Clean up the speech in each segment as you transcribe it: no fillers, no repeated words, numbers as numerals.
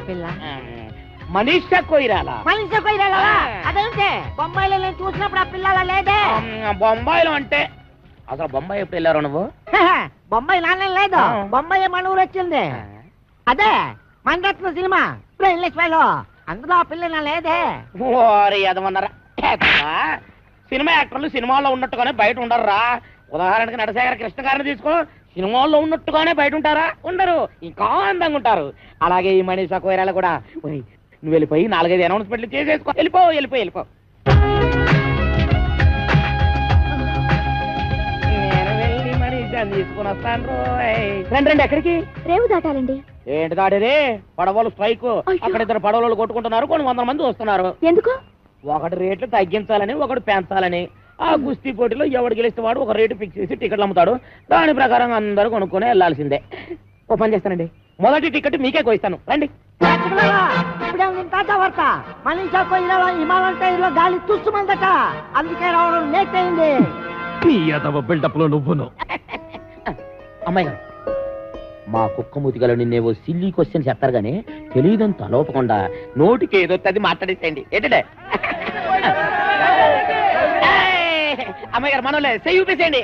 పిల్ల మనీషా కొయిరాలా మనీషా కొయిరాలా అదేంటే బొంబాయిలో నేను చూసినప్పుడు ఆ పిల్ల లేదే బొంబాయిలో అంటే అసలు బొంబాయి ఎప్పుడు వెళ్ళారు నువ్వు బొంబాయి నాన్న లేదు బొంబాయి మన ఊరు వచ్చింది అదే మణరత్న సినిమా ఇప్పుడు ఇంగ్లీష్ వాళ్ళు అందులో ఆ పిల్ల లేదే ఓరి అదమన్నారా సినిమా యాక్టర్లు సినిమాల్లో ఉన్నట్టుగానే బయట ఉండరురా ఉదాహరణకి నటశేఖర కృష్ణ గారిని తీసుకో సినిమాల్లో ఉన్నట్టుగానే బయట ఉంటారా ఉండరు ఇంకా అందంగా ఉంటారు అలాగే ఈ మనీషా కొయిరాలా కూడా నువ్వు వెళ్ళిపోయి 4-5 అనౌన్స్మెంట్లు చేసేసుకో వెళ్ళిపో నేను వెళ్ళి మనీషాని తీసుకుని వస్తాను రండి ఎక్కడికి రేవు దాటాలండి ఏంటి దాడేది పడవలు స్ట్రైక్ అక్కడ 2 పడవలు కొట్టుకుంటున్నారు కొన్ని 100 మంది వస్తున్నారు ఎందుకు ఒకటి రేట్లు తగ్గించాలని ఒకటి పెంచాలని ఆ కుస్తీ పోటీలో ఎవడు గెలిస్తే వాడు ఒక రేటు ఫిక్స్ చేసి టికెట్లు అమ్ముతాడు దాని ప్రకారం అందరూ కొనుక్కొని వెళ్లాల్సిందే ఓ పని చేస్తానండి మొదటి టికెట్ మీకే కోయిస్తాను రండి ఇప్పుడే తాజా వార్త మనీషా కొయిరాలా హిమాలయన్ టైర్లో గాలి తుస్సుమందట అందుకే రావడం లేట్ అయింది బిల్డప్ లో నువ్వును అమ్మాయి గారు మా కుక్క మూతిగలో నిన్నేవో సిల్లీ క్వశ్చన్ చెప్తారు గానీ తెలియదని తలోపకుండా నోటికి ఏదో అది మాట్లాడేసేయండి ఏంటంటే అమ్మాయి గారు మనోలే చూపేసేయండి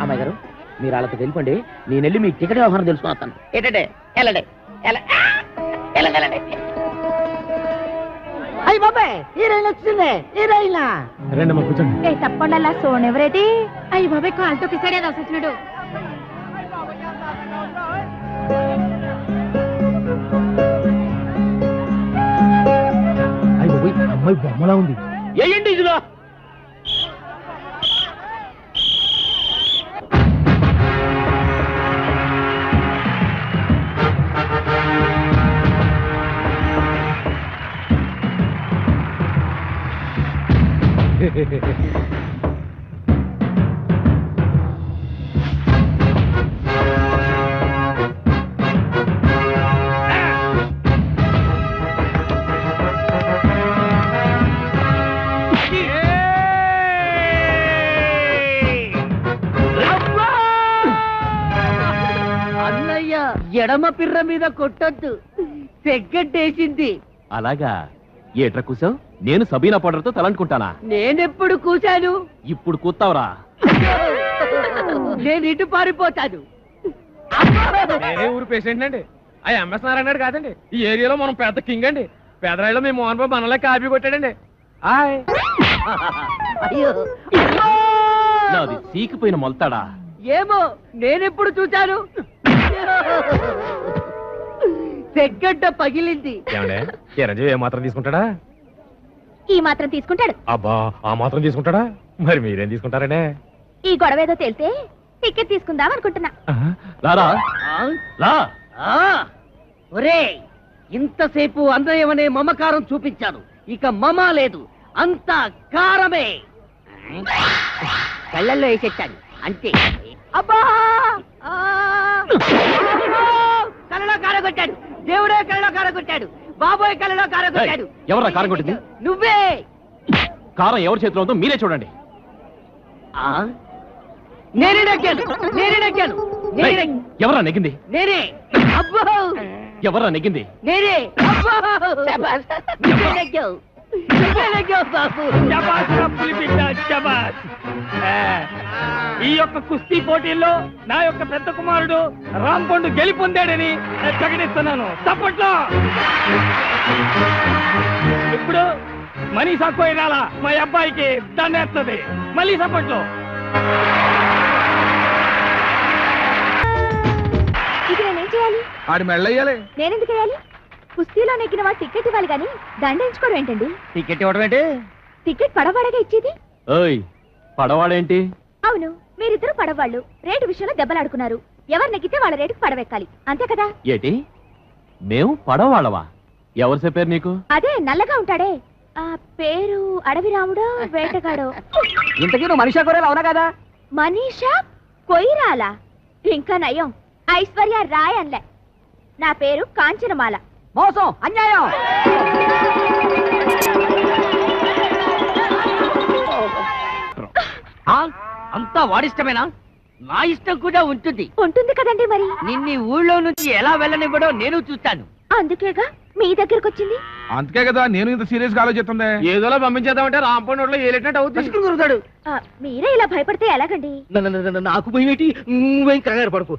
అమ్మాయి గారు మీరు వాళ్ళతో వెళ్ళిపోండి నేను వెళ్ళి మీ టికెట్ వ్యవహారం తెలుసుకుని వస్తాను ఏంటంటే వెళ్ళండి అయ్యి బాబాయ్ హీరోయిన్ వచ్చింది హీరోయిన్ కూర్చోండి తప్పకుండా సోన్ ఎవరైతే అయ్యి బాబాయ్ కాలుతో పిసాడే వచ్చినాడు అమ్మాయి బొమ్మలా ఉంది ఏంటి ఇదిలో అన్నయ్య ఎడమ పిర్ర మీద కొట్టొద్దు సెగ్గట్టేసింది అలాగా ఏట్రా కూసావు నేను సబీనా పౌడర్తో తలంటుకుంటానా నేనెప్పుడు కూశాను ఇప్పుడు కూతావురా నేను ఇటు పారిపోతాను నేనే ఊరు పేషెంట్ అండి ఆ ఎంఎస్ నారాయణ కాదండి ఈ ఏరియాలో మనం పెద్ద కింగ్ అండి పేదరాయిలో మీ మోహన్ బాబు మనలే కాపీ కొట్టాడండి ఆయ్ అయ్యో నాది సీకిపోయిన మొలతాడా ఏమో నేనెప్పుడు చూశాను సెగ్గడ్డ పగిలింది ఏమండే చిరంజీవి ఏ మాత్రం తీసుకుంటాడా ఈ మాత్రం తీసుకుంటాడు అబ్బా ఆ మాత్రం తీసుకుంటాడా మరి మీరేం తీసుకుంటారండి ఈ గొడవ ఏదో తెలితే టికెట్ తీసుకుందాం అనుకుంటున్నా రారా రా ఒరే ఇంతసేపు అన్నయ్యమనే మమకారం చూపించాను ఇక మమ లేదు అంతా కారమే కళ్ళల్లో వేసేస్తాను అంతే అబ్బా కళ్ళలో కారగొట్టాడు దేవుడే కళ్ళలో కారగొట్టాడు బాబోయ్ కళ్ళలో కారగొట్టాడు ఎవరా కారం కొట్టింది నువ్వే కారం ఎవరి చేతిలో ఉందో మీరే చూడండి నేనే నెగ్గాను ఎవరా నెగ్గింది నేనే అబ్బో ఎవరా నెగ్గింది నేనే అబ్బో నువ్వే నెగ్గావు బాబు ఈ యొక్క కుస్తీ పోటీల్లో నా యొక్క పెద్ద కుమారుడు రాంపండు గెలుపొందాడని ప్రకటిస్తున్నాను తప్పట్లో ఇప్పుడు మనీషా కొయిరాలా మా అబ్బాయికి దండేస్తుంది మళ్ళీ సప్పట్లో ఇది నేనేం చేయాలి ఆడి మెళ్ళయ్యాలి నేనెందుకు వేయాలి కుస్తీలో నెక్కిన వాడు టికెట్ ఇవ్వాలి కానీ దండించుకోవడం ఏంటండి టికెట్ ఇవ్వడం ఏంటి టికెట్ పడవాడగా ఇచ్చేది ఓయ్ పడవాడేంటి అవును మీరిద్దరు పడవాళ్ళు రేటు విషయంలో దెబ్బలాడుకున్నారు ఎవరు నెక్కితే వాళ్ళ రేటుకు పడవెక్కాలి అంతే కదా ఏటి మేము పడవాళ్ళవా ఎవరు చెప్పారు నీకు అదే నల్లగా ఉంటాడే ఆ పేరు అడవి రాముడో వేటగాడో ఇంతకీ నువ్వు మనీషా కొయిరాలా అవునా కదా మనీషా కొయిరాలా ఇంకా నయం ఐశ్వర్య రాయ్ అన్లే నా పేరు కాంచనమాల మోసం అన్యాయం అంతా వాడిష్టమేనా నా ఇష్టం కూడా ఉంటుంది. ఉంటుంది కదండి మరి. నిన్ను ఊళ్ళో నుంచి ఎలా వెళ్ళనివ్వడో నేను చూస్తాను. అందుకేగా మీ దగ్గరకు వచ్చింది. అందుకే కదా నేను ఇంత సీరియస్ గా ఆలోచిస్తుంది. ఏదోలా పంపించేద్దామంటే రాంపండు ఏలేటట్టు అవుతుంది. కురుతాడు. మీరే ఇలా భయపడితే ఎలాగండి? నాకు భయమేటి, నువ్వేం కంగారు పడకు.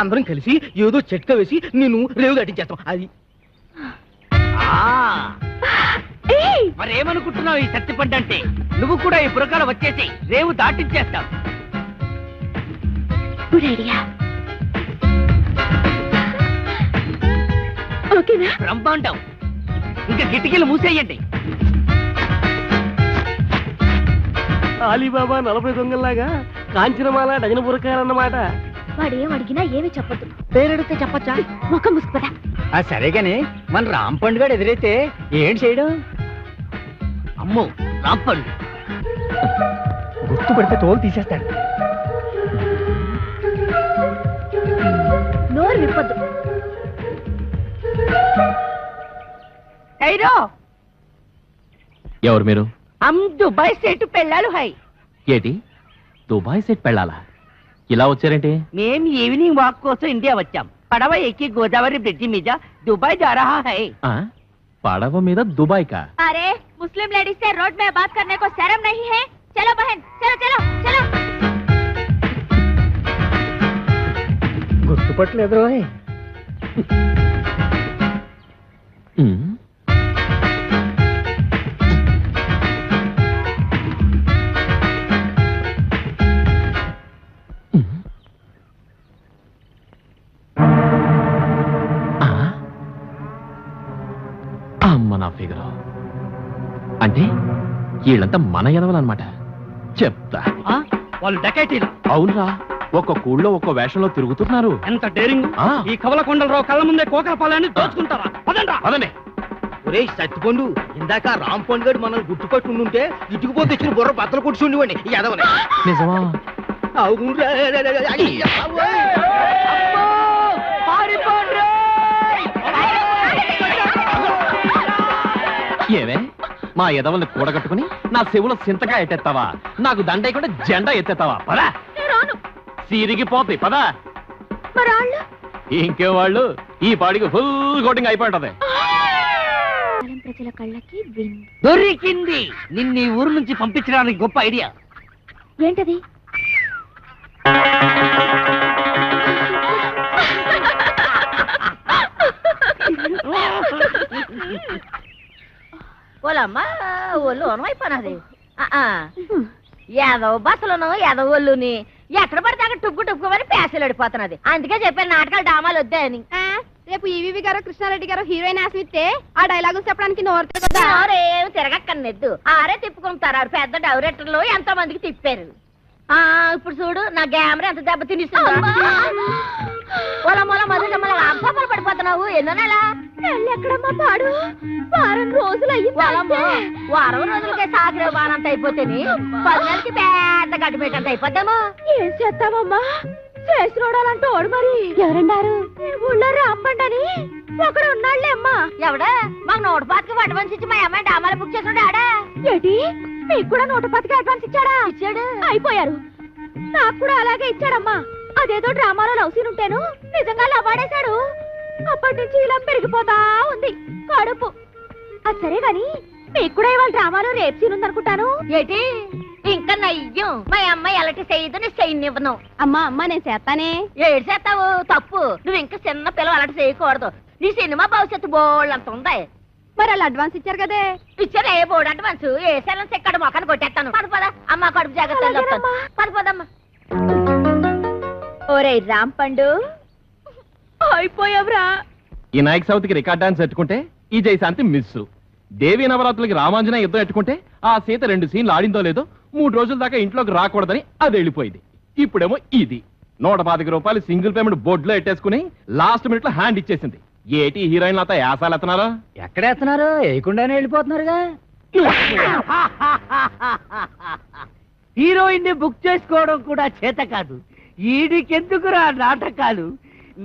అందరం కలిసి ఏదో చెట్క వేసి నేను రేవు దాటించేస్తాం. అది మరేమనుకుంటున్నావు ఈ సత్తిపండంటే? నువ్వు కూడా ఈ పురకాల వచ్చేసి రేవు దాటించేస్తావు. Good idea. ఓకేనా? బ్రహ్మాండం. ఇంకా కిటికీలు మూసేయండి. అలీబాబా 40 దొంగల్లాగా కాంచనమాల డజన పురకాలన్నమాట. వాడేం అడిగినా ఏమీ చెప్పొద్దు. పేరెడితే చెప్పచ్చా? ముఖం ముసుకుపదా. సరే గాని మన రాంపండు గారు ఎదురైతే ఏం చేయడం? అమ్మో రాంపండు గుర్తుపడితే తోలు తీసేస్తాడు. నోరు విప్పొద్దు. హైరో ఎవరు మీరు? హమ్ దుబాయ్ సెట్ పెళ్ళాలు హై. ఏటి దుబాయ్ సెట్ పెళ్ళాలా? ఇలా వచ్చారేంటి? మేం ఈవినింగ్ వాక్ కోసం ఇండియా వచ్చాం. పడవ ఎక్కి గోదావరి బ్రిడ్జి మీద దుబాయ్ जा रहा है. ఆ? పడవ మీద దుబాయ్ కా? अरे मुस्लिम लेडीज से रोड में बात करने को शर्म नहीं है? चलो बहन, चलो चलो चलो. గుర్తుపట్టలేదు. ఉమ్. అమ్మ నా ఫిగరు. అంటే వీళ్ళంతా మన ఎదవలన్నమాట. చెప్తా. వాళ్ళు డకైటీలు. అవునరా, ఒక్కొక్క ఊళ్ళో ఒక్కో వేషంలో తిరుగుతున్నారు. ఎంత డేరింగ్! ఆ. ఈ కవలకొండలరావు కళ్ళ ముందే కోకలపాలని దోచుకుంటారా? పదండ్రా. అదనే ఒరే సత్తిపండు, ఇందాక రాంపండు గారు మనల్ని గుర్తుపట్టి ఉండుంటే ఇటుకుపోతే ఇచ్చిన బుర్ర బద్దలు కొట్టి ఉండేవాడిని. ఈ ఎదవని. నిజమా? అవునురా. ఏవే మా ఎదవల్ని కూడగట్టుకుని నా చెవులో సింతగా ఎత్తేస్తావా? నాకు దండేయకుండా జెండా ఎత్తేస్తావా? పదా రాను. సిరిగిపోతాయి. పదా. మరాళ్ళు ఇంకే వాళ్ళు ఈ పాడికి ఫుల్ కోటింగ్ అయిపోయింటది. ప్రజల కళ్ళకి విందు. దొరికింది. నిన్ను ఈ ఊరు నుంచి పంపించడానికి గొప్ప ఐడియా. ఏంటది? ఓలమ్మా ఒళ్ళు అనమైపోయినది. ఏదో బస్సులను ఏదో ఒళ్ళుని ఎక్కడ పడితే అక్కడ టుక్కు టుక్కుమని పేసలు అడిపోతున్నది. అందుకే చెప్పాను నాటకాలు డామాలు వద్దాయని. రేపు ఈవీవి గారు కృష్ణారెడ్డి గారు హీరోయిన్ ఆశిస్తే ఆ డైలాగులు చెప్పడానికి నోరు ఏమి తిరగక్కర్లేదు. ఆరే తిప్పుకుంటారు. ఆరు పెద్ద డైరెక్టర్లు ఎంతో మందికి తిప్పారు. ఇప్పుడు చూడు నా కెమెరా ఎంత దెబ్బ తినిస్తుందో. అబ్బలు పడిపోతున్నావు. ఎన్నో నెల ఎక్కడమ్మా పాడు? వారం రోజులు వారం రోజులకే సాగిరే వారంత అయిపోతేని 10 నెలలకి పెద్ద గడ్డిపేటంత అయిపోతాము. ఏం చేస్తామమ్మా? చేసి చూడాలంటే ఓడు మరి. ఎవరన్నారు? ఊళ్ళో రాంపండని ఒకడు ఉన్నాళ్లే అమ్మా. ఎవడా? మాకు 125కి అడ్వాన్స్ ఇచ్చి మా అమ్మాయి డామాలు బుక్ చేసి ఆడా. ఏంటి మీకు కూడా 125కి అడ్వాన్స్ ఇచ్చాడా? ఇచ్చాడు. అయిపోయారు. నాకు కూడా అలాగే ఇచ్చాడమ్మా. అదేదో డ్రామాలో లవ్ సీన్ ఉంటేను నిజంగా లవ్వాడేశాడు. అప్పటి నుంచి ఇలా పెరిగిపోతా ఉంది కడుపు. అది సరే గాని మీకు కూడా ఇవాళ డ్రామాలో రేప్ సీన్ ఉందనుకుంటాను. ఏంటి ఇంకా నయ్యం? మా అమ్మాయి ఎలాంటి చేయదు నీ చేయనివ్వను. అమ్మా అమ్మా నేను చేస్తానే. ఏడు చేస్తావు తప్పు. నువ్వు ఇంకా చిన్న పిల్లలు అలాంటి చేయకూడదు. నీ సినిమా భవిష్యత్తు బోల్డ్ అంత ఉంది. మరి అలా అడ్వాన్స్ ఇచ్చారు కదే. ఇచ్చారు ఏ బోర్డు అడ్వాన్స్. ఏ సెలన్స్ ఎక్కడ మొక్కను కొట్టేస్తాను. పద అమ్మ కడుపు జాగ్రత్త. పదమ్మా. ఓరే రాంపండు అయిపోయావురా. ఈ నాయక్ సౌత్కి రికార్డ్ డాన్స్ ఎట్టుకుంటే ఈ జయశాంతి మిస్. దేవీ నవరాత్రులకి రామాంజనేయ యుద్ధం ఎట్టుకుంటే ఆ సీత 2 సీన్లు ఆడిందో లేదో 3 రోజుల దాకా ఇంట్లోకి రాకూడదని అది వెళ్ళిపోయింది. ఇప్పుడేమో ఇది 125 రూపాయలు సింగిల్ పేమెంట్ బోర్డులో ఎట్టేసుకుని లాస్ట్ మినిట్ లో హ్యాండ్ ఇచ్చేసింది. ఏటి హీరోయిన్ అంతా యాసాలు ఎత్తనారా? ఎక్కడేస్తున్నారు? వేయకుండానే వెళ్ళిపోతున్నారుగా. హీరోయిన్ ని బుక్ చేసుకోవడం కూడా చేత కాదు. ఈడికెందుకురా నాటకాలు?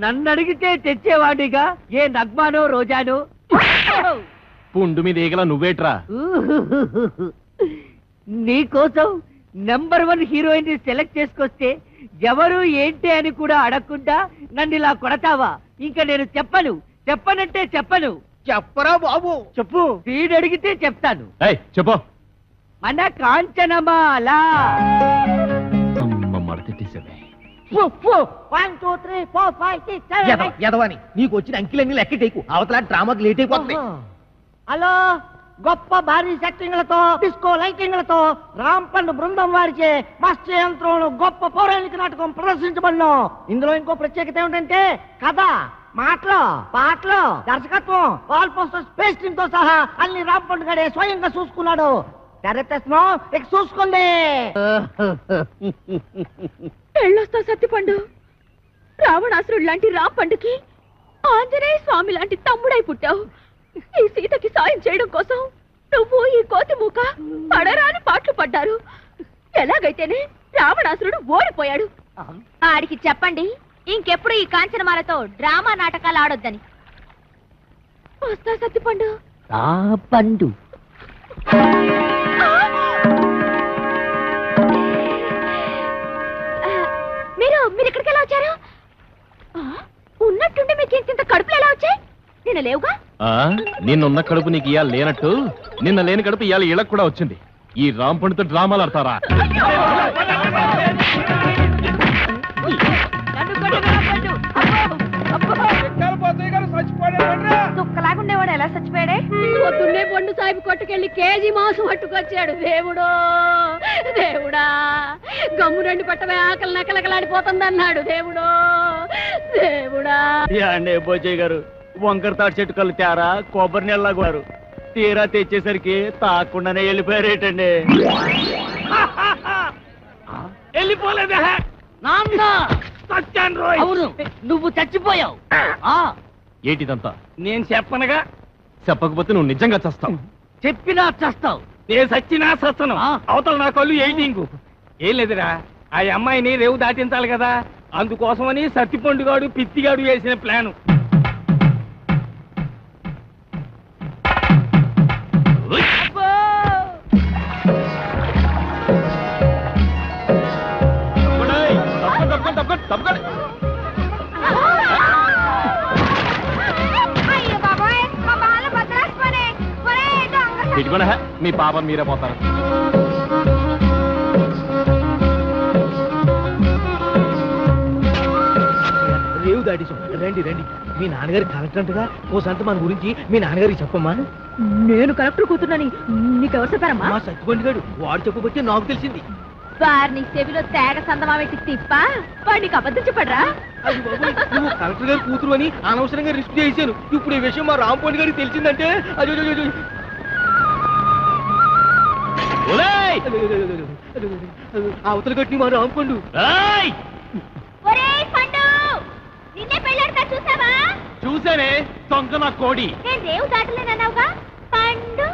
నన్ను అడిగితే తెచ్చేవాడిగా ఏ నగ్మానో రోజానో. పుండు మీద ఈగల నువ్వేట్రా? నీకోసం నంబర్ 1 హీరోయిన్ ని సెలెక్ట్ చేసుకొస్తే ఎవరు ఏంటి అని కూడా అడగకుండా నన్ను ఇలా కొడతావా? ఇంకా నేను చెప్పనంటే చెప్పను. చెప్పరా బాబు, చెప్పు. సీడ్ అడిగితే చెప్తాను. ఏయ్ చెప్పు. మన కాంచనమాల. 1 2 3 4 5 6 7 ఎదవని నీకు వచ్చిన అంకిలన్నీ లెక్క టేకు, అవతల డ్రామాకి లేట్ అయిపోతుంది. హలో, గొప్ప భారీ సెట్టింగ్లతో డిస్కో లైటింగ్లతో రాంపండు బృందం వారిచే మస్తు యంత్రం గొప్ప పౌరాణిక నాటకం ప్రదర్శించబడిన. ఇందులో ఇంకో ప్రత్యేకత ఏమిటంటే కథ, మాటలు, పాటలు, దర్శకత్వం, వాల్ పోస్టర్స్, పేస్టింగ్ తో సహా అన్ని రాంపండు గడే స్వయంగా చూసుకున్నాడు. డైరెక్టర్స్ ఇక చూసుకుంది. పెళ్ళొస్తా సత్తిపండు. రావణాసురుడు లాంటి రాంపండుకి ఆంజనేయ స్వామి లాంటి తమ్ముడై పుట్టావు. ఈ సీతకి సాయం చేయడం కోసం నువ్వు ఈ కోతి మూక పడరాని పాటలు పడ్డారు. ఎలాగైతేనే రావణాసురుడు ఓడిపోయాడు. ఆడికి చెప్పండి ఇంకెప్పుడు ఈ కాంచనమాలతో డ్రామా నాటకాలు ఆడొద్దని. వస్తా సత్తిపండు. పండు మీరు ఇక్కడికి ఎలా వచ్చారు? ఉన్నట్టుండి మీకు ఇంత కడుపులు ఎలా వచ్చాయి? నిన్న లేవుగా. నిన్నున్న కడుపు నీకు ఇవాళ లేనట్టు నిన్న లేని కడుపు ఇవాళ ఇళ్ళకు కూడా వచ్చింది. ఈ రాంపండితో డ్రామాలు ఆడతారా? దుక్కలాగుండేవాడు ఎలా చచ్చిపోయాడే? పొద్దున్నే పండు సాయిబు కొట్టుకెళ్ళి కేజీ మాంసం పట్టుకొచ్చాడు. దేవుడో దేవుడా, గమ్ము రెండు పట్టమే ఆకలి నకలకలాడిపోతుంది అన్నాడు. దేవుడో దేవుడా. అండి బోజయ్య గారు, వంకర తాటి చెట్టు కళ్ళు తేరా కొబ్బరి నీళ్ళలాగారు. తీరా తెచ్చేసరికి తాకుండానే వెళ్ళిపోయారేటండి. వెళ్ళిపోలేదా? అవును, నువ్వు చచ్చిపోయావు. ఏటిదంతా? నేను చెప్పనగా. చెప్పకపోతే నువ్వు నిజంగా చస్తావు. చెప్పినా చస్తావు. నేను సచ్చినా సస్తను. అవతల నా కళ్ళు ఎయిటింగ్. ఏం లేదురా, ఆ అమ్మాయిని రేవు దాటించాలి కదా, అందుకోసమని సత్తిపండుగాడు పిత్తిగాడు వేసిన ప్లాను. మీ పాపం మీరే పోతారు. రేవు దాటేసాం. రండి రండి, మీ నాన్నగారి కలెక్టర్ అంటగా, ఓ సంత మన గురించి మీ నాన్నగారికి చెప్పమ్మా. నేను కలెక్టర్ కూతురునని నీకెవరు చెప్పారమ్మా? మా సత్తిపండుగాడు వాడు చెప్పబట్టి నాకు తెలిసింది. వారిని చెవిలో తేగ సందమా పెట్టి తిప్ప వాడికి అబద్ధం చెప్పడరా? నువ్వు కలెక్టర్ గారి కూతురు అని అనవసరంగా రిస్క్ చేశాను. ఇప్పుడు ఈ విషయం మా రాంపండు గారికి తెలిసిందంటే అవతల కట్టి మా రాంపండు. నిన్నే పెళ్ళాడతా చూసావా? చూసానే దొంగ నా కోడి. నేను రేవు దాటలేనన్నావుగా. పండు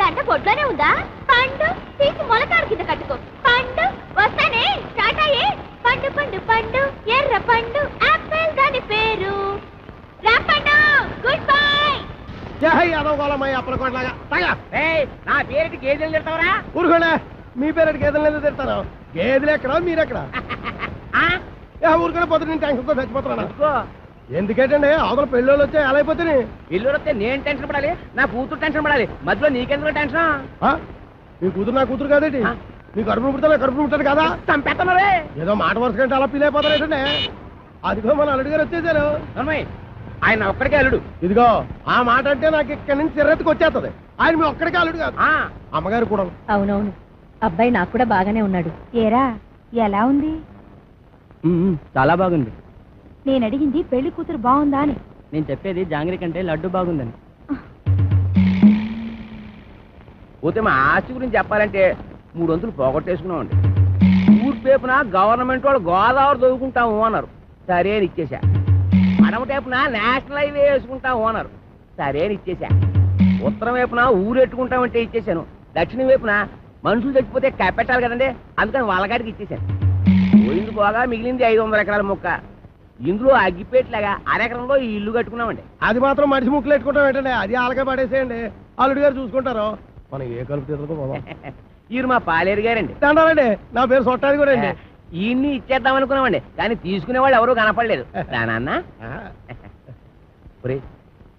గంట పొట్లోనే ఉందా? పండు తీసి మొలకాడు కింద కట్టుకో. పండు వస్తానే టాటాయే. పండు పండు పండు ఎర్ర పండు ఆపిల్ దాని పేరు రాంపండు. Good bye. నా పేరుకి గేదెలు తిడతావరా? ఊరుకోండి, మీ పేరు గేదెలు ఎందుకు తిడతాను? గేదెలు ఎక్కడా మీరెక్కడా? ఊరుకొని పోతే నేను టెన్షన్తో చచ్చిపోతున్నా. ఎందుకేటండి అవతల పెళ్ళోళ్ళు వచ్చే ఎలా అయిపోతుంది? ఇల్లు వస్తే నేను టెన్షన్ పడాలి, నా కూతురు టెన్షన్ పడాలి, మధ్యలో నీకెందుకు టెన్షన్? మీ కూతురు నా కూతురు కాదేంటి? మీ కడుపు పుడతా కడుపు పుట్టాడు కదా, చంపేస్తున్నారే. ఏదో మాట వరుస కంటే అలా ఫీల్ అయిపోతారేటండి. అదిగో మన అల్లుడు గారు వచ్చేసారు. ఆయన ఒక్కడికే అల్లుడు. ఇదిగో ఆ మాట అంటే నాకు ఇక్కడి నుంచి చిరెత్తుకు వచ్చేస్తుంది. ఆయన మీ ఒక్కడికే అల్లుడు కాదు, అమ్మగారు కూడా. అవునవును, అబ్బాయి నాకు కూడా బాగానే ఉన్నాడు. ఏరా ఎలా ఉంది? చాలా బాగుంది. నేను అడిగింది పెళ్లి కూతురు బాగుందా అని. నేను చెప్పేది జాంగ్రీ కంటే లడ్డు బాగుందని. పోతే మా ఆస్తి గురించి చెప్పాలంటే 300 పోగొట్టేసుకున్నామండి. ఊరు పేపున గవర్నమెంట్ వాళ్ళు గోదావరి దొరుకుంటాము అన్నారు, సరే అని ఇచ్చేసా. అడమ టైపున నేషనల్ హైవే వేసుకుంటాము అన్నారు, సరే అని ఇచ్చేసా. ఉత్తరం వైపున ఊరెట్టుకుంటామంటే ఇచ్చేసాను. దక్షిణం వైపున మనుషులు చచ్చిపోతే కప్పెట్టాలి కదండి, అందుకని వాళ్ళగాడికి ఇచ్చేసాను. పోయింది పోగా మిగిలింది 500 ఎకరాల మొక్క. ఇందులో అగ్గిపేట్లాగా అరెకరంలో ఈ ఇల్లు కట్టుకున్నామండి. అది మాత్రం మనిషి ముక్కలు పెట్టుకుంటాం ఏంటండి? అది ఆలగా పడేసేయండి, అల్లుడు గారు చూసుకుంటారు. మనం ఏ కలుపు తీసుకో. ఈయన మా పాలేరు గారండి. దండాలండి, నా పేరు సొట్టాది కూడా అండి. ఈయన్ని ఇచ్చేద్దాం అనుకున్నామండి, కానీ తీసుకునే వాళ్ళు ఎవరూ కనపడలేదు. నాన్న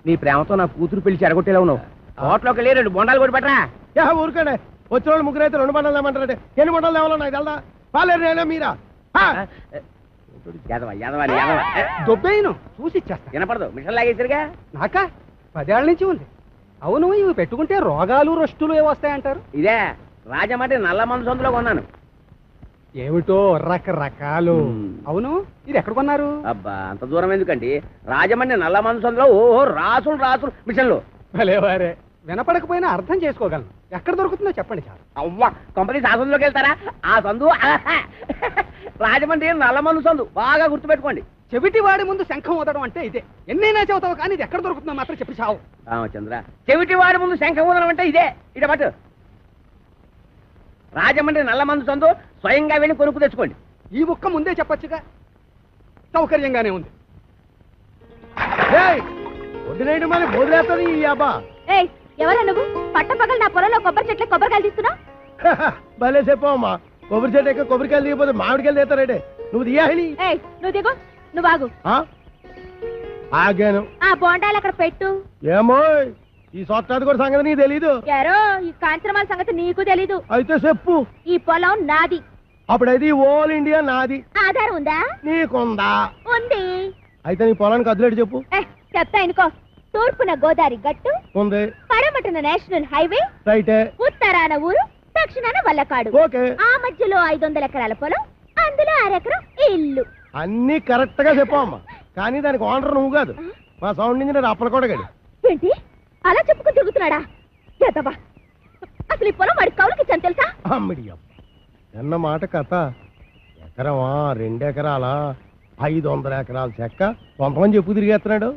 నీ ప్రేమతో నా కూతురు పెళ్లి చెడగొట్టేలా ఉన్నావు. హోటల్లోకి వెళ్ళి 2 బొండాలు కొట్టి పట్టరా. ఊరుకోండి, వచ్చిన వాళ్ళు ముగ్గురు అయితే 2 బండలు ఏమంటారంటే ఎన్ని బండలు తేవాలో నాకు తెలదా? పాలేరు నేనే మీరా? దొబ్బేయను చూసి ఇచ్చేస్తా. వినపడదు, మిషన్ లాగేసరిగా. నాకా 10 ఏళ్ల నుంచి ఉంది. అవును, ఇవి పెట్టుకుంటే రోగాలు రొస్టులు ఏ వస్తాయంటారు? ఇదే రాజమండ్రి నల్ల మందు సందులో కొన్నాను. ఏమిటో రకరకాలు. అవును, ఇది ఎక్కడ కొన్నారు? అబ్బా అంత దూరం ఎందుకండి, రాజమండ్రి నల్ల మందు సందులో ఓహో రాసులు రాసులు మిషన్లు. భలేవారే, వినపడకపోయినా అర్థం చేసుకోగలను. ఎక్కడ దొరుకుతుందో చెప్పండి చాలు. అవ్వా కంపెనీ ఆ సందులోకి వెళ్తారా? ఆ సందు రాజమండ్రి నల్ల మందు సందు, బాగా గుర్తుపెట్టుకోండి. చెవిటి వాడి ముందు శంఖం ఊదడం అంటే ఇదే. ఎన్నైనా చెబుతావు కానీ ఇది ఎక్కడ దొరుకుతుందో మాత్రం చెప్పి చావు. రామచంద్ర, చెవిటి వాడి ముందు శంఖం ఊదడం అంటే ఇదే. ఇట పట్టు, రాజమండ్రి నల్ల మందు సందు, స్వయంగా వెళ్ళి కొనుక్కు తెచ్చుకోండి. ఈ ముక్క ముందే చెప్పొచ్చుగా, సౌకర్యంగానే ఉంది. వదిలేయడం మళ్ళీ వదిలేస్తుంది ఈ అబ్బా. ఏయ్, ఎవరా నువ్వు? పట్టపగలు నా పొలంలో కొబ్బరి చెట్ల కొబ్బరికాయలు తీస్తున్నా? భలే చెప్పమ్మా, కొబ్బరి చెట్టు ఎక్క కొబ్బరికాయలు తీయకపోతే మామిడికాయలు తీస్తారంటే నువ్వు తీయాలి. ఏయ్, నువ్వు దిగు, నువ్వు ఆగు. ఆగాను. ఆ బోండాలు అక్కడ పెట్టు. ఏమో ఈ సొట్టాది కూడా సంగతి నీకు తెలీదు. యారో, ఈ కాంచనమాల సంగతి నీకు తెలీదు. అయితే చెప్పు. ఈ పొలం నాది. అప్పుడైతే ఓల్ ఇండియా నాది. ఆధారం ఉందా? నీకుందా? ఉంది. అయితే నీ పొలానికి అదిలేడు చెప్పు. చెప్తా ఇనుకో. తూర్పున గోదావరి గట్టు ఉంది, పడమటన నేషనల్ హైవే, రైటే, ఉత్తరాన ఊరు, దక్షిణాన వల్లకాడు. ఓకే. ఆ మధ్యలో 500 ఎకరాల పొలం, అందులో 1 ఎకరం ఇల్లు. అన్ని కరెక్ట్ గా చెప్పమ్మా, కానీ దానికి ఓనర్ నువ్వు కాదు, మా సౌండ్ ఇంజనీర్ అప్పలకోటగాడు. ఏంటి అలా చెప్పుకుని తిరుగుతున్నాడా? ఎదవా, అసలు ఈ పొలం వాడి కౌలుకి ఇచ్చాను తెలుసా? అమ్మిడి ఎన్న మాట కథ. ఎకరమా 2 ఎకరాలా 500 ఎకరాల చెక్క కొంతమంది చెప్పు తిరిగేస్తున్నాడు.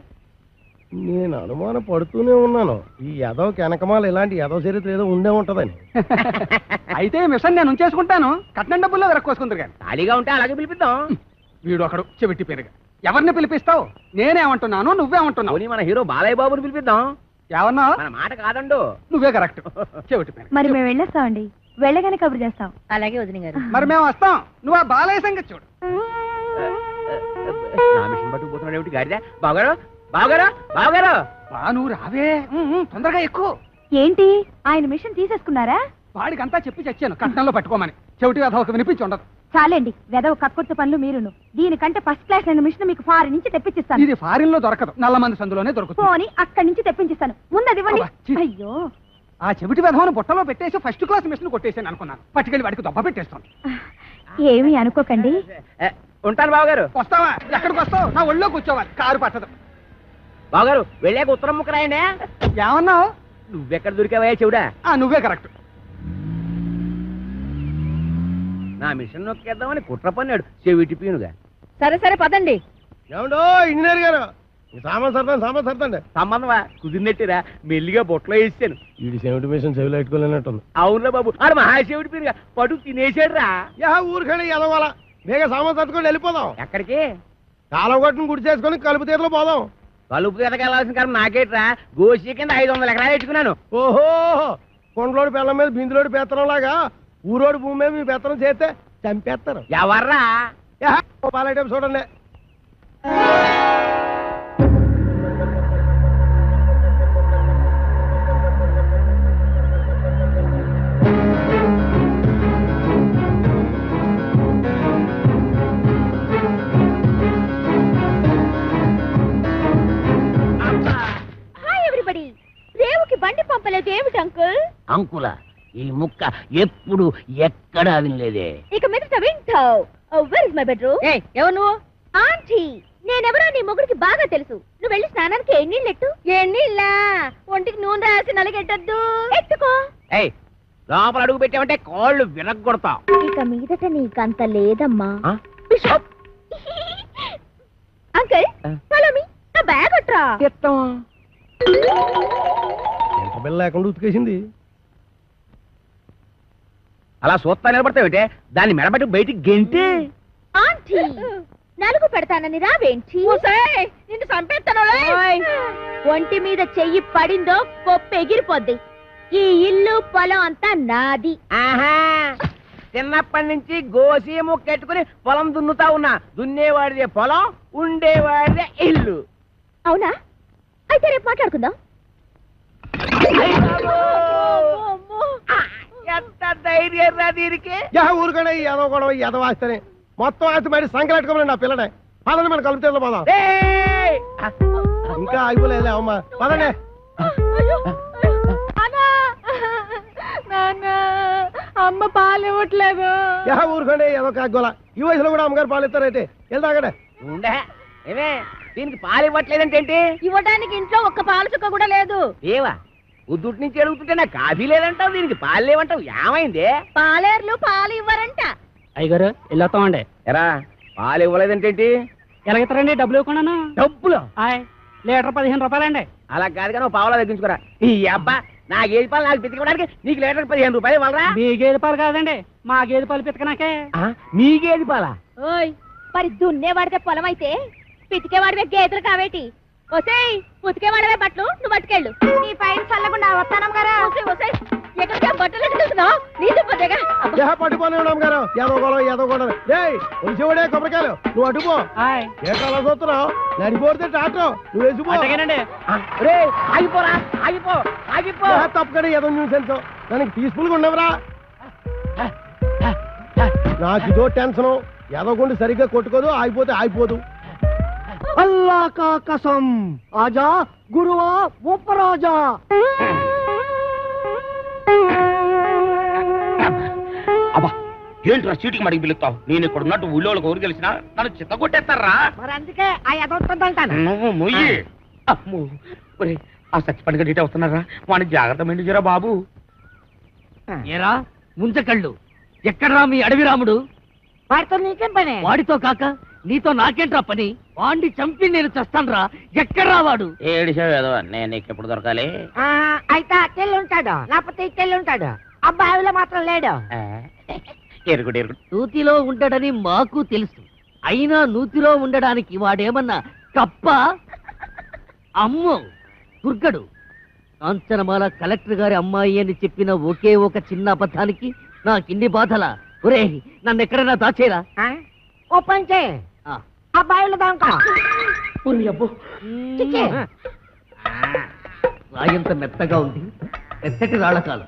నేను అనుమానం పడుతూనే ఉన్నాను, ఈ యదవకి వెనకమాల ఇలాంటి యదవ చరిత్ర ఏదో ఉండే ఉంటదని. అయితే మిషన్ నేను ఉంచేసుకుంటాను, కట్నం డబ్బుల్లో వెనక్కోసుకుంటారు కానీ. ఖాళీగా ఉంటే అలాగే పిలిపిద్దాం. వీడు ఒకడు చెవిటి పేరుగా. ఎవరిని పిలిపిస్తావు? నేనేమంటున్నాను, నువ్వేమంటున్నావు? మన హీరో బాలయ్య బాబుని పిలిపిద్దాం. ఏమన్నా? మన మాట కాదండు. నువ్వే కరెక్ట్. చెవిటి పేరు. మరి మేము వెళ్ళొస్తామండి, వెళ్ళగానే కబురు చేస్తాం. అలాగే వదిన గారు. మరి మేము వస్తాం, నువ్వు ఆ బాలయ్య సంగతి చూడు. నా మిషన్ పట్టుకుపోతున్నాడు ఏమిటి గాడిద? బావగారు, బావగారు, బావగారు. బా నువ్వు రావే, తొందరగా ఎక్కువ. ఏంటి ఆయన మిషన్ తీసేసుకున్నారా? వాడికంతా చెప్పి చచ్చాను కట్నంలో పట్టుకోమని. చెవిటి కథ ఒక వినిపించి ఉండదు. చాలండి, వెదవ కక్కుర్తి పనులు మీరును. దీనికంటే ఫస్ట్ క్లాస్ నేను మిషన్ మీకు ఫారిన్ నుంచి తెప్పించిస్తాను. ఇది ఫారిన్ లో దొరకదు, నల్ల మంది సందులోనే దొరుకుతుంది. పోనీ అక్కడి నుంచి తెప్పించిస్తాను, ముందది ఇవ్వండి. అబ్బా, ఛీ. అయ్యో, ఆ చెవిటి వెధవను బుట్టలో పెట్టేసి ఫస్ట్ క్లాస్ మిషన్ కొట్టేసాను అనుకున్నాను. పట్టుకెళ్ళి వాడికి దొబ్బ పెట్టేస్తాను. ఏమీ అనుకోకండి. ఉంటాను బావగారు. వస్తావా? ఎక్కడికి వస్తావు? నా ఒళ్ళో కూర్చోవాలి, కారు పట్టదు. బావగారు వెళ్ళాక ఉత్తరం ముక్క రాయండి. ఏమన్నావు? నువ్వెక్కడ దొరికావయ్యా చెవుడా? నువ్వే కరెక్ట్. నా మిషన్ నొక్కేద్దామని కుట్ర పన్నాడు చెవిటి పీనుగా. సరే సరే పదండి. ఏమండో ఇంజనీర్ గారు, సామాన్ సర్దండి. సంబంధమా కుదిరినట్టురా, మెల్లిగా బొట్లో వేసాను. వీడి సెవెంటీ మిషన్ చెవిలో పెట్టుకోలేనట్టుంది. అవునురా బాబు, ఆడు మహాశివుడి పీనుగా పడు తినేసాడు రా. ఊరికండి ఎదవాల బేగా సామాన్ సర్దుకొని వెళ్ళిపోదాం. ఎక్కడికి? కాలం కొట్టును గుడి చేసుకొని కలుపు తీరలో పోదాం. కలుపు ఎదకెళ్ళాల్సిన కారణం నాకేట్రా, గోసి కింద 500 ఎకరాలు పెట్టుకున్నాను. ఓహో, కొండలోడి బెల్లం మీద బిందులోడి పెత్తనం లాగా ఊరోడి భూమి మీద మీ పెత్తనం చేస్తే చంపేస్తారు. ఎవర్రా? పాలైటం చూడండి. Hi everybody. రేవుకి బండి పంపలేదు ఏమిటి అంకుల్? అంకుల ఈ ముక్క ఎప్పుడు ఎక్కడా వినలేదే. ఇక మీదట వింటావు. Where is my bedroom? ఎవరు నువ్వు? ఆంటీ, నేనెవరో నీ మొగుడికి బాగా తెలుసు. నువ్వు వెళ్ళి స్నానానికి ఎన్నీళ్ళెట్టు. ఎన్నీళ్ళా? ఒంటికి నూనె రాసి నలగెట్టద్దు. ఎత్తుకో. ఏయ్, లోపల అడుగు పెట్టామంటే కాళ్ళు విరగొడతా. ఇక మీదట నీకంత లేదమ్మా. Uncle, follow me. నా బ్యాగ్ అట్రా. ఎంత బిల్ల లేకుండా ఉతికేసింది. అలా సూత్తా నిలబడతావేంటే, దాన్ని మెడబెట్టి బయటికి గెంటి. ఆంటీ, నలుగు పెడతానని రావేంటి? నిన్ను చంపేస్తాను. ఒంటి మీద చెయ్యి పడిందో పప్పు ఎగిరిపోద్ది. ఈ ఇల్లు పొలం అంతా నాది. ఆహా చిన్నప్పటి నుంచి గోసి ముక్కెట్టుకుని పొలం దున్నుతా ఉన్నా. దున్నేవాడిదే పొలం, ఉండేవాడిదే ఇల్లు. అవునా? అయితే రేపు మాట్లాడుకుందాం. ఎంత ధైర్యం రా దీనికి. ఊరుకనే ఎదవ గొడవ ఎదవ ఆస్తేనే మొత్తం ఆస్తి బయట సంకలెట్టుకోమని నా పిల్లనే పదండి మన కలుపుతే పోదాం. ఇంకా అయిపోలేదులే అమ్మా పదండి. అమ్మ పాలు ఇవ్వట్లేదు. ఊరుకోండి ఏదో కాగోలా. ఈ వయసులో కూడా అమ్మగారు పాలు ఇస్తారైతే వెళ్తాగడే. ఉండే ఏమే దీనికి పాలు ఇవ్వట్లేదంటే ఏంటి? ఇవ్వడానికి ఇంట్లో ఒక్క పాలు చుక్క కూడా లేదు. ఏవా ఉద్దుటి నుంచి అడుగుతుంటే నాకు కాఫీ లేదంటావు, దీనికి పాలు లేవంటావు. ఏమైంది? పాలేర్లు పాలు ఇవ్వరంట. అయ్యగారు వెళ్ళొస్తామండి. ఎరా పాలు ఇవ్వలేదంటే ఏంటి? ఎలాగెత్తారండి డబ్బులు ఇవ్వకుండా? డబ్బులు లీటర్ 15 రూపాయలండి. అలా కాదు కానీ పావులా తగ్గించుకోరా. ఈ అబ్బా నా గేదె పాలు నాకు పితికడానికి నీకు లీటర్ 15 రూపాయలు ఇవ్వాలరా? మీ గేదె పాలు కాదండి, మా గేదె పాలు పితకనాకే. మీ గేదె పాలా? ఓయ్ మరి దున్నేవాడితే పొలం అయితే పితికేవాడివే గేదెలు కావేటి? ఒసేయ్ ఉతికేవాడవే బట్టలు నువ్వు పట్టుకెళ్ళు. నీ పైన చల్లకుండా వస్తానం గారా. ఎక్కడికి బట్టలు ఎట్టుకుంటున్నావు? నీళ్ళు పోతేగా పట్టుకోని అమ్మగారు ఏదో గొడవ ఏదో గొడవ. ఒలిసేవాడే కొబ్బరికాయలు నువ్వు అడ్డుపో. ఏ కళ చూస్తున్నావు? నడిపోతే టాటో నువ్వు వేసిపో. ఆగిపోరా ఆగిపో ఆగిపో. తప్పకనే ఏదో న్యూసెన్స్ దానికి పీస్ఫుల్ గా ఉండవరా. నాకు ఇదో టెన్షన్. ఎదగొండి సరిగ్గా కొట్టుకోదు, ఆగిపోతే ఆగిపోదు. అల్లా కా కసం ఆజా గురువా ఉపరాజా. అబ్బా ఏంట్రా చీటికి మడికి పిలుస్తావు? నేను ఇక్కడ ఉన్నట్టు ఊళ్ళోకి ఊరు తెలిసినా నన్ను చిత్త కొట్టేస్తారా? మరి అందుకే ఆ ఎదవుతుందంటాను. నువ్వు మొయ్యి. అమ్మో ఒరేయ్, ఆ సచ్చిపండుగ డీటే వస్తున్నారా? వాడిని జాగ్రత్త మెండుజరా బాబు. ఏరా ముంచకళ్ళు, ఎక్కడ్రా మీ అడవి రాముడు? వాడితో నీకేం పని? వాడితో కాక నీతో నాకేంట్రా పని? వాడిని చంపి నేను చస్తాన్రా. ఎక్కడ్రా వాడు? ఏడిసావు నేను నీకు ఎప్పుడు దొరకాలి? అయితే అట్టెళ్ళి ఉంటాడు, లేకపోతే ఇట్టెళ్ళి ఉంటాడు. అబ్బాయిలో మాత్రం లేడు. ఎరుగుడు ఎరుగుడు. నూతిలో ఉండడని మాకు తెలుసు, అయినా నూతిలో ఉండడానికి వాడేమన్నా కప్ప? అమ్మో దుర్గడు, కాంచనమాల కలెక్టర్ గారి అమ్మాయి అని చెప్పిన ఒకే ఒక చిన్న అబద్ధానికి నాకిన్ని బాధలా? ఒరే నన్ను ఎక్కడైనా దాచేరా. ఓ పని చేయి, అబ్బాయిలు దాంకో. రాయంత మెత్తగా ఉంది, మెత్తటి రాళ్ళకాలు.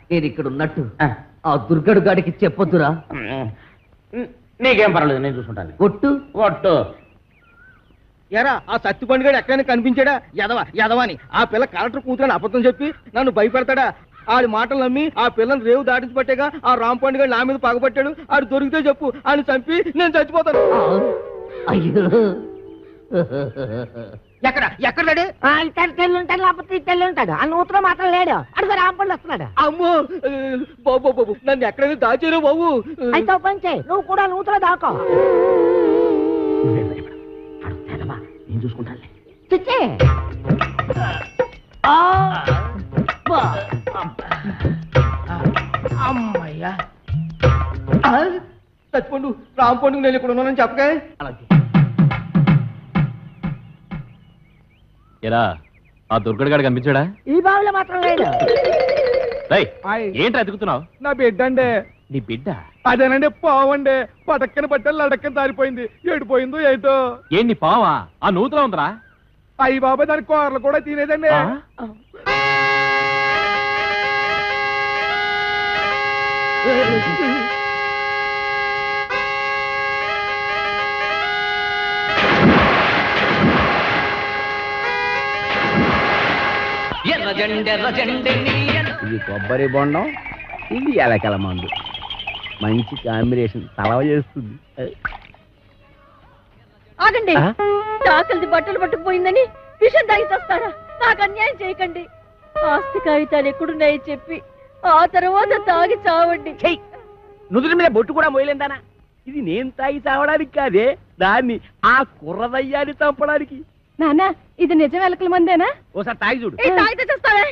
నేను ఇక్కడ ఉన్నట్టు ఆ దుర్గడు గాడికి చెప్పొద్దురా. నీకేం పర్వాలేదు, నేను చూసుకుంటాను. ఒట్టు ఒట్టు. ఎరా ఆ సత్తి పండుగడు ఎక్కడైనా కనిపించాడా? యదవాని ఆ పిల్ల కలెక్టర్ కూతురని అబద్ధం చెప్పి నన్ను భయపెడతాడా? ఆడి మాటలు నమ్మి ఆ పిల్లని రేవు దాటించి పట్టేగా ఆ రామ్ పండుగ నా మీద పగబట్టాడు. ఆడు దొరికితే చెప్పు, ఆయన చంపి నేను చచ్చిపోతాను. అయ్యో ఎక్కడ ఇట్టెళ్ళి ఉంటాడు, లేకపోతే ఇట్టెళ్ళి ఉంటాడు. ఆ నూతులో మాత్రం లేడు. అడుగు రాంపండి వస్తున్నాడు. అమ్మో బాబు నన్ను ఎక్కడైనా దాచారు బాబు. అయితే ఓ పని చేయి, నువ్వు కూడా నూతులో దాకో. నేను చూసుకుంటాను. చిచ్చి అమ్మయ్యా చచ్చిపోండు రామ్ పండుగ నేను ఇక్కడ ఉన్నానని చెప్పగా. ఎరా ఆ దుర్గడు గాడు కనిపించాడా? ఈ బావిలో మాత్రం లేడు. ఏంటి ఎదుగుతున్నావు? నా బిడ్డ అండి. నీ బిడ్డ? అదేనండి పావండి. పటక్కన పట్టాలి లడక్కన దారిపోయింది. ఏడిపోయిందో ఏటో. ఏంటి పావా? ఆ నూతులో ఉందరా? అయ్యి బాబాయ్ దాని కూరలు కూడా తినేదండి. ఇది కొబ్బరి బొండం, ఇది ఎలకల మందు. మంచి కాంబినేషన్, తలవ చేస్తుంది. ఆగండి, తాకలిది బట్టలు పట్టుకుపోయిందని విషం తాగి చేస్తారా? నాకు అన్యాయం చేయకండి. ఆస్తి కాగితాలు ఎక్కడున్నాయో చెప్పి ఆ తర్వాత తాగి చావండి. నుదుటి మీద బొట్టు కూడా మోయలేందానా? ఇది నేను తాగి చావడానికి కాదే, దాన్ని ఆ కుర్రదయ్యాన్ని చంపడానికి. నాన్న ఇది నిజం ఎలకల మందేనా? ఓసారి తాగి చూడు. తాగితే చేస్తావే.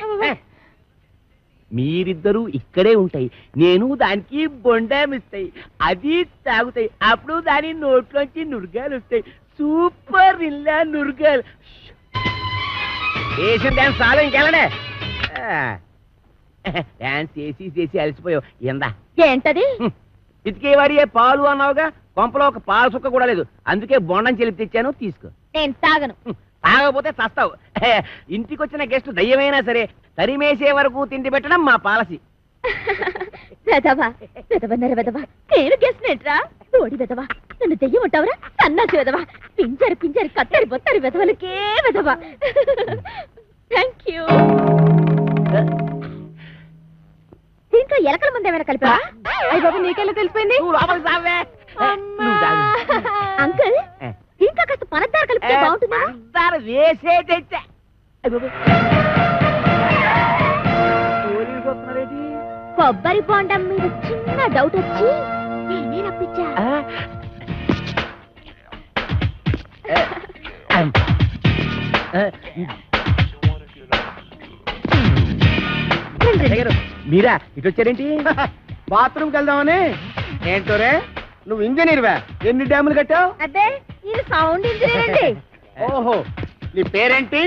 మీరిద్దరూ ఇక్కడే ఉంటాయి, నేను దానికి బొండామిస్తాయి, అది తాగుతాయి, అప్పుడు దాని నోట్లోంచి నురగాలు వస్తాయి. సూపర్ ఇల్లా నురగాలు. వేసిన డాన్స్ చాలా ఇంకెళ్ళడే. డాన్స్ చేసి అలసిపోయావు. ఎందా ఏంటది? ఇతికేవాడి పాలు అన్నావుగా, కొంపలో ఒక పాల సుక్క కూడా లేదు, అందుకే బొండం చెలిపి తెచ్చాను, తీసుకో. నేను తాగను. తాగకపోతే చస్తావు. ఇంటికి వచ్చిన గెస్ట్ దయ్యమైనా సరే తరిమేసే వరకు తిండి పెట్టడం మా పాలసీ. వెదవా వెదవన్నర వెదవా, నేను గెస్ట్రా తోడి వెదవా, నన్ను దెయ్యం ఉంటావురా సన్నాసి వెదవా, పింజరి పింజరి కత్తరి బొత్తరి వెదవలకే వెదవా. Thank you. దీంట్లో ఎలకల ముందు ఏమైనా కలిపా? అయ్య బాబు, నీకెలా తెలిసిపోయింది? అంకుల్, దీంట్లో కాస్త పనద్దారు కలిపితే బాగుంటుందా? వేసే తెచ్చా. కొబ్బరి బొండం మీద చిన్న డౌట్ వచ్చి నేనే రప్పించా. మీరా ఇటు వచ్చారేంటి? బాత్రూమ్కి వెళ్దామని. ఏంటోరే, నువ్వు ఇంజనీర్వా? ఎన్ని డ్యాములు కట్టావు? అదే ఇది సౌండ్ ఇంజనీర్ అండి. ఓహో, నీ పేరేంటి?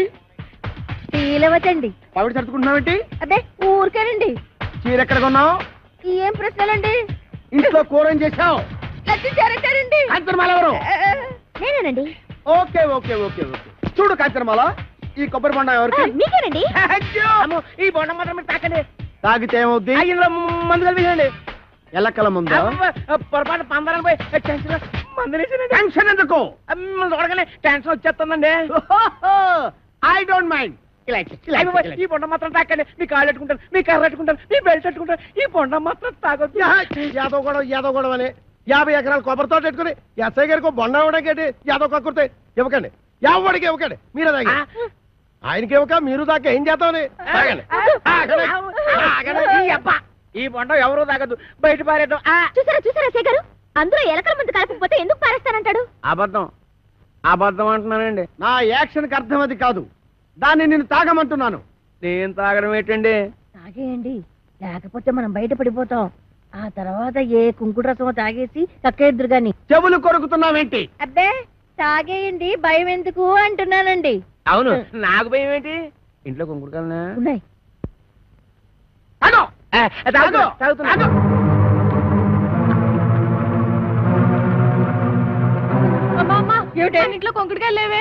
తీలవతండి. పవిడి సర్దుకుంటున్నావేంటి? అదే ఊరికేనండి. చీర ఎక్కడ కొన్నావు? ఏం ప్రశ్నలండి? ఇంట్లో కూర ఏం చేసావు? చేరండి. కాంచనమాల ఎవరు? నేనేనండి. Okay okay okay okay. చూడు కాంచనమాల, ఈ కొబ్బరి బొండ ఎవరికి? మీకేనండి. ఈ బొండం మాత్రం మీరు తాకండి. తాగితే ఏమవుద్ది? ఇందులో మందు కలిపేయండి. ఎల్లకల ముందు పొరపాటు పందరాన్ని పోయి టెన్షన్ మందులేసానండి. టెన్షన్ ఎందుకు? చూడగానే టెన్షన్ వచ్చేస్తుందండి. I don't mind. ఈ బొండం మాత్రం తాకండి. మీ కాళ్ళు పెట్టుకుంటారు, మీ కర్ర పెట్టుకుంటారు, మీ బెల్ట్ పెట్టుకుంటారు, ఈ బొండం మాత్రం తాగొద్దు. యాదవ్ గొడవ అని 50 ఎకరాల కొబ్బరితో పెట్టుకుని ఎస్ఐ గారికి బొండ ఇవ్వడానికి యాదవ్ కక్కుర్తే ఇవ్వకండి. ఎవడికి ఇవ్వకండి, మీరే తాగి. ఆయనకి ఇవ్వక మీరు దాకా ఏం చేద్దామని. ఈ బొండం ఎవరూ తాగదు, బయట పారేద్దాం. చూసారా శేఖరు, అందరూ ఎలకల ముందు కలపకపోతే ఎందుకు పారేస్తానంటాడు? అబద్ధం అబద్ధం అంటున్నానండి. నా యాక్షన్కి అర్థం అది కాదు, దాన్ని నేను తాగమంటున్నాను. నేను తాగడం ఏంటండి? తాగేయండి, లేకపోతే మనం బయట పడిపోతాం. ఆ తర్వాత ఏ కుంకుడు రసమో తాగేసి కక్కేద్దరు గాని. చెవులు కొరుకుతున్నావేంటి? అబ్బే తాగేయండి, భయం ఎందుకు అంటున్నానండి. అవును, నాకు భయం ఏంటి? ఇంట్లో కుంకుడుకాలనా ఉన్నాయి. ఇంట్లో కొంకుడికాయలు లేవే?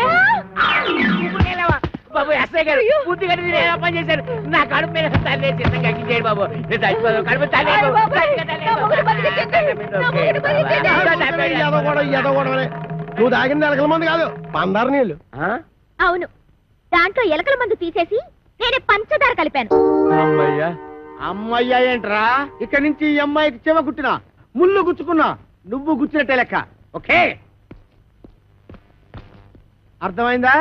బాబు ఎస్ఐ గారు బుద్ధి కట్టి పని చేశారు. నా కడుపు మీద తల్లి చిన్నగా ఎక్కించేయండి బాబు. నేను చచ్చిపోదు, కడుపు తల్లి. నువ్వు తాగింది ఎలకల మంది కాదు, పందారు నీళ్ళు. అవును, దాంట్లో ఎలకల మందు తీసేసి నేనే పంచదార కలిపాను. అమ్మయ్యా అమ్మయ్యా ఏంట్రా? ఇక్కడి నుంచి ఈ అమ్మాయికి చెవ కుట్టినా ముళ్ళు గుచ్చుకున్నా నువ్వు గుచ్చినట్టే లెక్క. ఓకే, అర్థమైందా?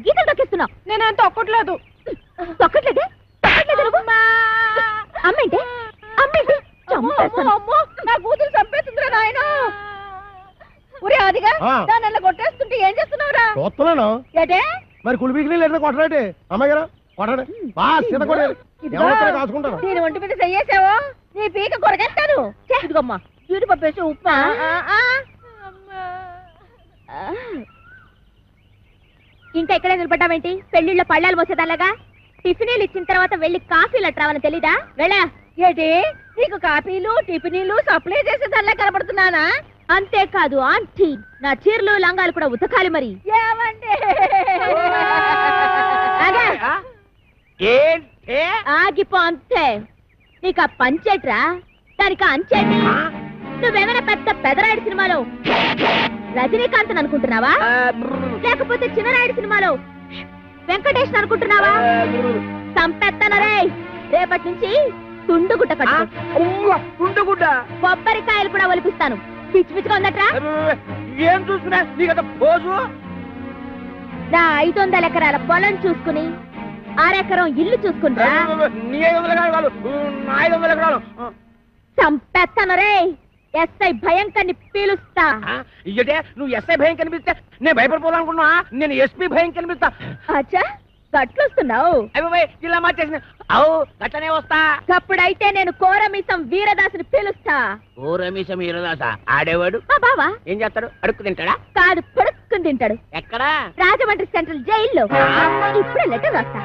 గీతలు తొక్కిస్తున్నావు. నేనేం తొక్కట్లేదు. తొక్కట్లేదే? అమ్మేంటి అమ్మేంటి? నా కూతురు చంపేస్తుందిరా నాయన. ఒరే అదిగా దాన్ని అలా కొట్టేస్తుంటే ఏం చేస్తున్నావురా? చూస్తున్నాను. ఏటే మరి కులిపీకి లేదా కొట్టరాటి? అమ్మాయి గారు కొట్టండి, బాగా సీత కొట్టారు. కాసుకుంటాను. నేను ఒంటి మీద చెయ్యేసావో నీ పీక కొరకేస్తాను. ఇదిగమ్మా జీడిపప్పు వేసి ఉప్మా. ఇంకా ఇక్కడే నిలబడ్డావేంటి? పెళ్లిళ్ళ పళ్ళాలు మోసేదాలాగా. టిఫినీలు ఇచ్చిన తర్వాత వెళ్ళి కాఫీలు అట్రావని తెలీదా? వెళ్ళా. ఏటి నీకు కాఫీలు టిఫినీలు సప్లై చేసేదానిలా కనబడుతున్నానా? అంతేకాదు ఆంటీ, నా చీరలు లంగాలు కూడా ఉతకాలి. మరి ఏమండి? ఆగిపో అంతే. నీకు ఆ పంచేట్రా, దానికి అంచేటి. నువ్వేమైనా పెద్ద పెదరాయుడు సినిమాలో రజనీకాంత్ అనుకుంటున్నావా? లేకపోతే చిన్నరాయుడు సినిమాలో వెంకటేష్ అనుకుంటున్నావా? సంపెత్తనరే. రేపటి నుంచి తుండుగుడ్డ కట్టు. తుండుగుడ్డ? కొబ్బరికాయలు కూడా ఒలిపిస్తాను. పిచ్చి పిచ్చిగా ఉందట్రా? ఏం చూస్తున్నా నీకు పోజు? నా 500 ఎకరాల పొలం చూసుకుని 6 ఎకరం ఇల్లు చూసుకుంటా. నీ 500 ఎకరాలు, నా 500 ఎకరాలు. సంపెత్తనరే. ఎస్ఐ భయంకర్ని పిలుస్తా. ఇయ్యటే నువ్వు ఎస్ఐ భయం కనిపిస్తే నేను భయపడిపోవాలనుకున్నా, నేను ఎస్పీ భయం కనిపిస్తా. అచ్చా గట్లొస్తున్నావు? అవి ఇలా మార్చేసిన అవు గట్లనే వస్తా. అప్పుడైతే నేను కోరమీసం వీరదాసుని పిలుస్తా. ఓ రమేశ వీరదాస ఆడేవాడు మా బావా ఏం చేస్తాడు? అడుక్కు తింటాడా? కాదు, పడుక్కుని తింటాడు. ఎక్కడా? రాజమండ్రి సెంట్రల్ జైల్లో. ఇప్పుడు లెటర్ రాస్తా.